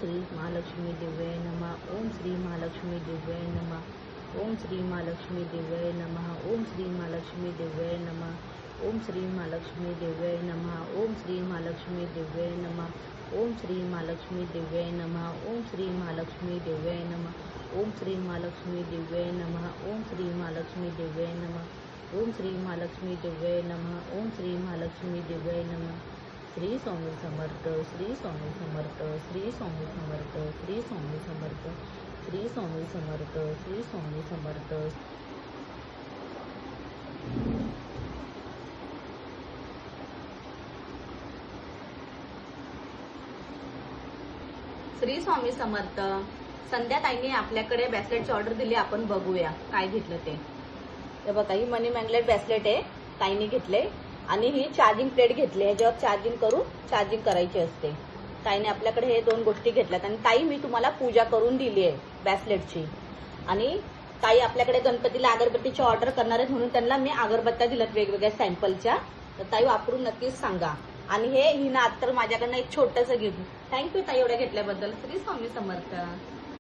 श्री महालक्ष्मी दिव्याय नमः। ओम श्री महालक्ष्मी दिव्याय नमः। ओम श्री महालक्ष्मी दिव्याय नमः। ओम श्री महालक्ष्मी दिव्याय नमः। ओम श्री महालक्ष्मी दिव्याय नमः। ओम श्री महालक्ष्मी दिव्याय नमः। ओम श्री महालक्ष्मी दिव्याय नमः। ओम श्री महालक्ष्मी दिव्याय नमः। ओम श्री महालक्ष्मी दिव्याय नमः। ओम श्री महालक्ष्मी दिव्याय नमः। ओम श्री महालक्ष्मी दिव्याय नमः। ओम श्री महालक्ष्मी दिव्याय नमः। श्री स्वामी समर्थ, श्री स्वामी समर्थ, श्री स्वामी समर्थ, श्री स्वामी समर्थ, श्री स्वामी समर्थ, श्री स्वामी समर्थ। श्री स्वामी समर्थ। संध्या ताईने आपल्याकडे ब्रेसलेटची ऑर्डर दिली, आपण बघूया काय घेतलं ते। हे बघा, ही मनी मॅग्नेट ब्रेसलेट आहे, ताईने घेतले। आणि ही चार्जिंग प्लेट घेतली, ह्याच्यावर चार्जिंग करून चार्जिंग करायची असते। ताईने आपल्याकडे हे दोन गोष्टी घेतल्यात। आणि ताई, मी तुम्हाला पूजा करून दिली आहे ब्रेसलेटची। आणि ताई आपल्याकडे गणपतीला अगरबत्तीची ऑर्डर करणार आहेत, म्हणून त्यांना मी अगरबत्त्या दिल्यात वेगवेगळ्या सॅम्पलच्या। तर ताई वापरून नक्कीच सांगा। आणि हे हिनं आता माझ्याकडनं एक छोटंसं गिफ्ट। थँक्यू ताई एवढ्या घेतल्याबद्दल। श्री स्वामी समर्थ।